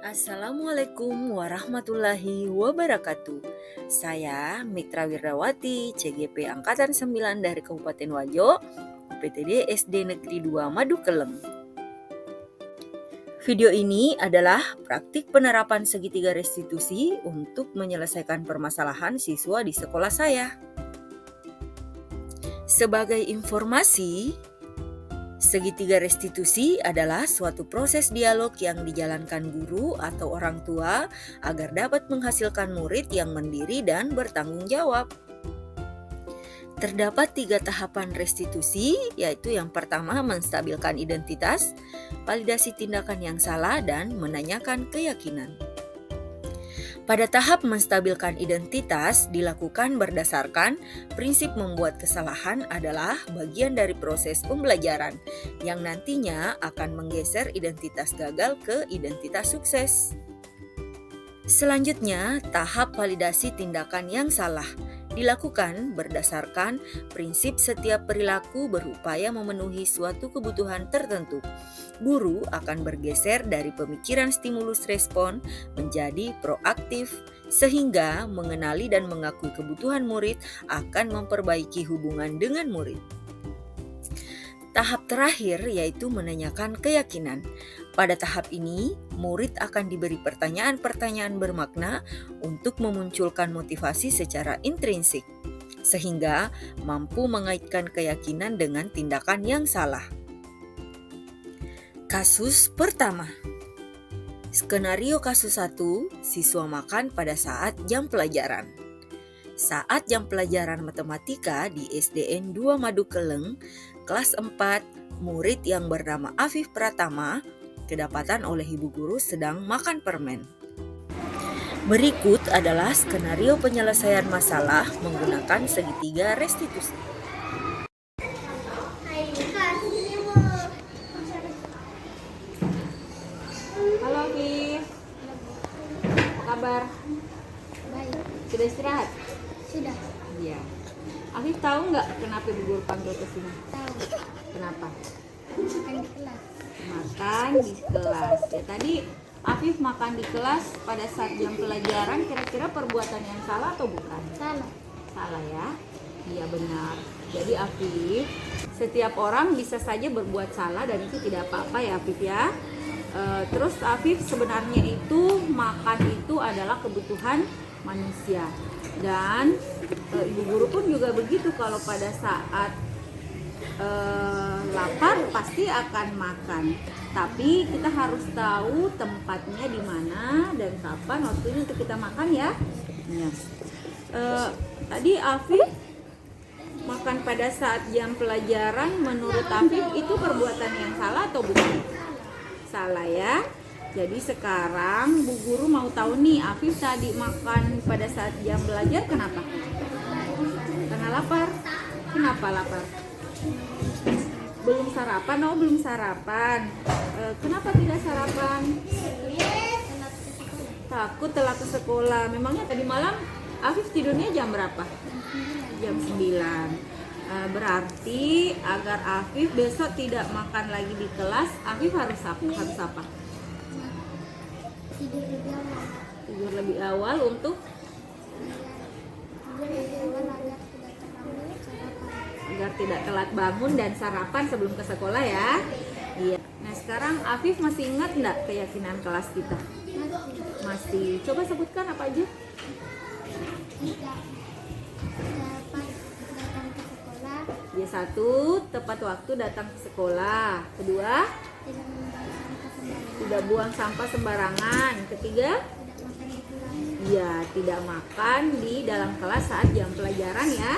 Assalamualaikum warahmatullahi wabarakatuh. Saya Mitra Wirdawati, CGP Angkatan 9 dari Kabupaten Wajo, UPTD SD Negeri 2 Madukelem. Video ini adalah praktik penerapan segitiga restitusi untuk menyelesaikan permasalahan siswa di sekolah saya. Sebagai informasi, segitiga restitusi adalah suatu proses dialog yang dijalankan guru atau orang tua agar dapat menghasilkan murid yang mandiri dan bertanggung jawab. Terdapat 3 tahapan restitusi, yaitu yang pertama menstabilkan identitas, validasi tindakan yang salah, dan menanyakan keyakinan. Pada tahap menstabilkan identitas dilakukan berdasarkan prinsip membuat kesalahan adalah bagian dari proses pembelajaran yang nantinya akan menggeser identitas gagal ke identitas sukses. Selanjutnya, tahap validasi tindakan yang salah dilakukan berdasarkan prinsip setiap perilaku berupaya memenuhi suatu kebutuhan tertentu. Guru akan bergeser dari pemikiran stimulus respon menjadi proaktif, sehingga mengenali dan mengakui kebutuhan murid akan memperbaiki hubungan dengan murid. Tahap terakhir yaitu menanyakan keyakinan. Pada tahap ini, murid akan diberi pertanyaan-pertanyaan bermakna untuk memunculkan motivasi secara intrinsik, sehingga mampu mengaitkan keyakinan dengan tindakan yang salah. Kasus pertama. Skenario kasus 1, siswa makan pada saat jam pelajaran. Saat jam pelajaran matematika di SDN 2 Madukeleng, kelas 4, murid yang bernama Afif Pratama kedapatan oleh ibu guru sedang makan permen. Berikut adalah skenario penyelesaian masalah menggunakan segitiga restitusi. Halo Afif, apa kabar? Baik, Sudah istirahat? sudah Iya. Afif tahu nggak kenapa ibu guru panggil ke sini? tahu. Kenapa? Makan di kelas. Makan di kelas. Ya, tadi Afif makan di kelas pada saat jam pelajaran, kira-kira perbuatan yang salah atau bukan? Salah. Salah ya? Iya benar. Jadi Afif, setiap orang bisa saja berbuat salah dan itu tidak apa-apa ya Afif ya. Terus Afif sebenarnya itu makan itu adalah kebutuhan manusia. Dan ibu guru pun juga begitu, kalau pada saat lapar pasti akan makan. Tapi kita harus tahu tempatnya di mana dan kapan waktunya untuk kita makan ya. Ya. Tadi Afif makan pada saat jam pelajaran, menurut Afif itu perbuatan yang salah atau bukan? Salah ya. Jadi sekarang Bu Guru mau tahu nih, Afif tadi makan pada saat jam belajar kenapa? Karena lapar. Kenapa lapar? Belum sarapan? Oh belum sarapan. Kenapa tidak sarapan? Takut telat ke sekolah. Memangnya tadi malam Afif tidurnya jam berapa? Jam 9. Berarti agar Afif besok tidak makan lagi di kelas, Afif harus apa? Tidur lebih awal. Tidur lebih awal untuk Tidur lebih awal agar tidak telat bangun dan sarapan sebelum ke sekolah ya. Iya. Nah sekarang Afif masih ingat nggak keyakinan kelas kita? Masih. Coba sebutkan apa aja? Tidak dapat datang ke sekolah. Ya, 1, tepat waktu datang ke sekolah. 2, Tidak membuang sampah sembarangan. tidak buang sampah sembarangan. 3, Tidak makan di kelas. ya tidak makan di dalam kelas saat jam pelajaran ya.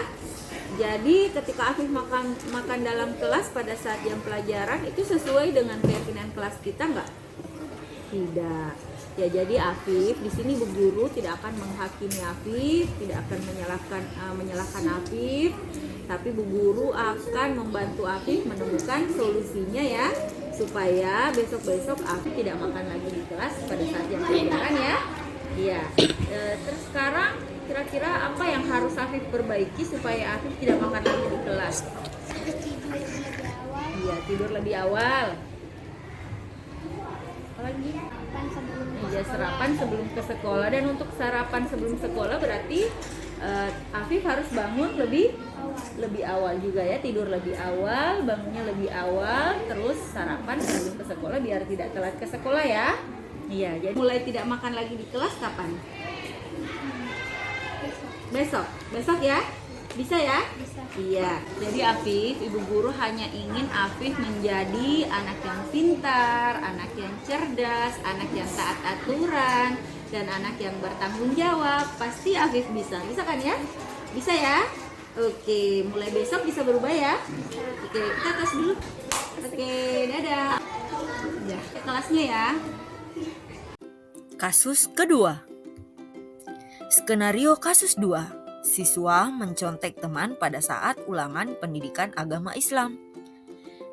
Jadi ketika Afif makan dalam kelas pada saat jam pelajaran itu sesuai dengan keyakinan kelas kita nggak? Tidak. Ya jadi Afif di sini Bu Guru tidak akan menghakimi Afif, tidak akan menyalahkan Afif, tapi Bu Guru akan membantu Afif menemukan solusinya ya, supaya besok-besok Afif tidak makan lagi di kelas pada saat jam pelajaran ya. Iya. Terus sekarang kira-kira apa yang harus Afif perbaiki supaya Afif tidak makan lagi di kelas? Tidur lebih awal. Iya, tidur lebih awal. Apa lagi? Makan sebelum Ya, sarapan sebelum ke sekolah. Dan untuk sarapan sebelum sekolah berarti Afif harus bangun lebih awal juga ya, tidur lebih awal, bangunnya lebih awal, terus sarapan sebelum ke sekolah biar tidak telat ke sekolah ya. Iya, jadi mulai tidak makan lagi di kelas kapan? Besok ya? Bisa ya? Bisa. Iya, jadi Afif, ibu guru hanya ingin Afif menjadi anak yang pintar, anak yang cerdas, anak yang taat aturan, dan anak yang bertanggung jawab. Pasti Afif bisa kan ya? Bisa ya? Oke, mulai besok bisa berubah ya? Oke, kita tes dulu. Oke, dadah. Ya, ke kelasnya ya. Kasus kedua. Skenario kasus 2. Siswa mencontek teman pada saat ulangan pendidikan agama Islam.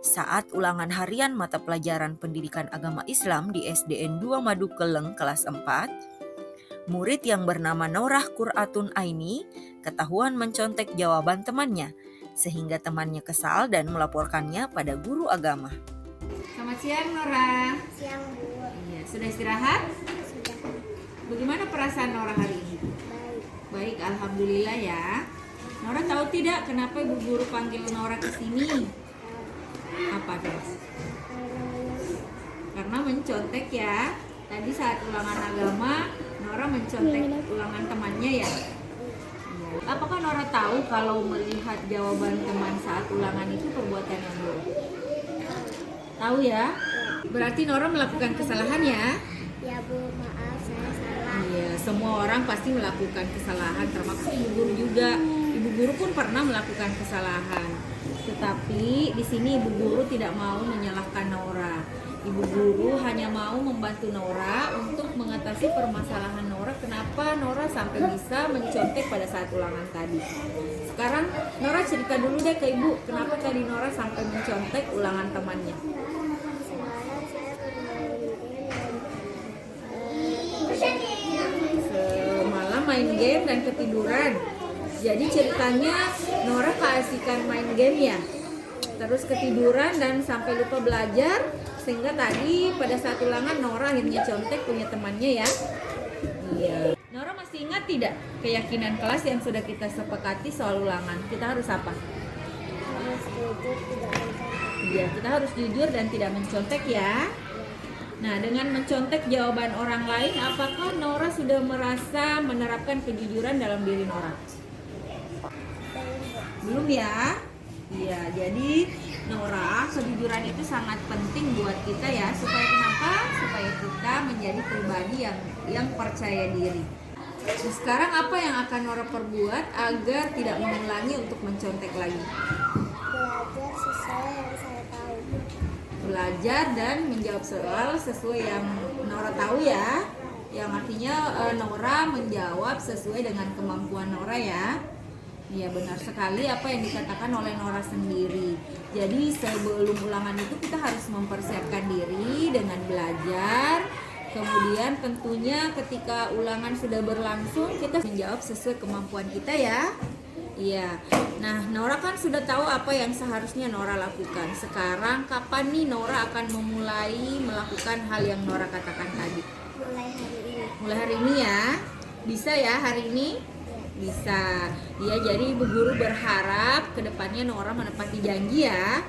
Saat ulangan harian mata pelajaran pendidikan agama Islam di SDN 2 Madu Keleng kelas 4, murid yang bernama Norah Quratun Aini ketahuan mencontek jawaban temannya, sehingga temannya kesal dan melaporkannya pada guru agama. Selamat siang Nora. Siang, Bu. Iya, sudah istirahat? Sudah. Bagaimana perasaan Nora hari ini? Baik. Baik, alhamdulillah ya. Nora tahu tidak kenapa ibu guru panggil Nora ke sini? Apa guys? Karena mencontek ya. Tadi saat ulangan agama, Nora mencontek ulangan temannya ya. Iya. Apakah Nora tahu kalau melihat jawaban teman saat ulangan itu perbuatan yang buruk? Tahu ya? Berarti Nora melakukan kesalahan ya? Ya, Bu, maaf saya salah. Iya, semua orang pasti melakukan kesalahan, termasuk ibu guru juga. Ibu guru pun pernah melakukan kesalahan. Tetapi di sini ibu guru tidak mau menyalahkan Nora. Ibu guru hanya mau membantu Nora untuk mengatasi permasalahan Nora. Kenapa Nora sampai bisa mencontek pada saat ulangan tadi? Sekarang Nora cerita dulu deh ke ibu, kenapa tadi Nora sampai mencontek ulangan temannya? Semalam saya Semalam main game dan ketiduran. Jadi ceritanya Nora keasikan main game ya, terus ketiduran dan sampai lupa belajar, sehingga tadi pada saat ulangan Nora akhirnya contek punya temannya ya. Iya. Nora masih ingat tidak keyakinan kelas yang sudah kita sepakati soal ulangan? Kita harus apa? harus jujur, tidak mencontek. Iya, kita harus jujur dan tidak mencontek ya. Nah, dengan mencontek jawaban orang lain, apakah Nora sudah merasa menerapkan kejujuran dalam diri Nora? Belum ya? Iya, jadi Nora, kejujuran itu sangat penting buat kita ya. Supaya kenapa? Supaya kita menjadi pribadi yang percaya diri. Nah, sekarang apa yang akan Nora perbuat agar tidak mengulangi untuk mencontek lagi? Belajar sesuai yang saya tahu. Belajar dan menjawab soal sesuai yang Nora tahu ya. Yang artinya Nora menjawab sesuai dengan kemampuan Nora ya. Iya, benar sekali apa yang dikatakan oleh Nora sendiri. Jadi sebelum ulangan itu kita harus mempersiapkan diri dengan belajar. Kemudian tentunya ketika ulangan sudah berlangsung kita menjawab sesuai kemampuan kita ya. Iya. Nah, Nora kan sudah tahu apa yang seharusnya Nora lakukan. Sekarang kapan nih Nora akan memulai melakukan hal yang Nora katakan tadi? Mulai hari ini. Mulai hari ini ya. Bisa ya hari ini? Bisa. Ya, jadi ibu guru berharap kedepannya Nora menepati janji ya.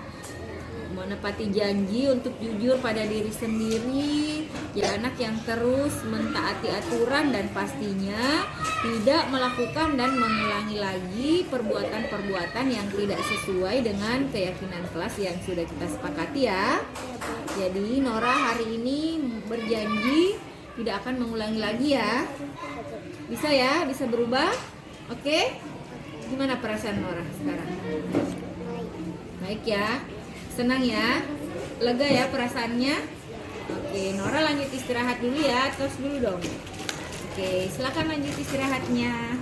Menepati janji untuk jujur pada diri sendiri, jadi anak yang terus mentaati aturan dan pastinya tidak melakukan dan mengulangi lagi perbuatan-perbuatan yang tidak sesuai dengan keyakinan kelas yang sudah kita sepakati ya. Jadi Nora hari ini berjanji tidak akan mengulangi lagi ya. Bisa ya, bisa berubah. Oke? Gimana perasaan Nora sekarang? Baik ya. Senang ya? Lega ya perasaannya? Oke, Nora lanjut istirahat dulu ya. Tos dulu dong. Oke, silakan lanjut istirahatnya.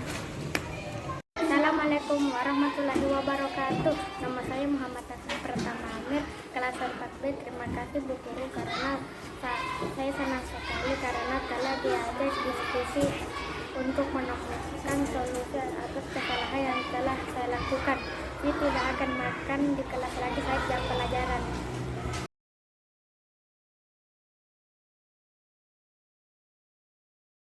Assalamualaikum warahmatullahi wabarakatuh. Nama saya Muhammad Hasan Pratama Amir, kelas 4B. Terima kasih Bu Guru karena saya senang sekali karena telah diajak diskusi untuk menemukan solusi atas kesalahan yang telah saya lakukan. Saya tidak akan makan di kelas lagi saat jam pelajaran.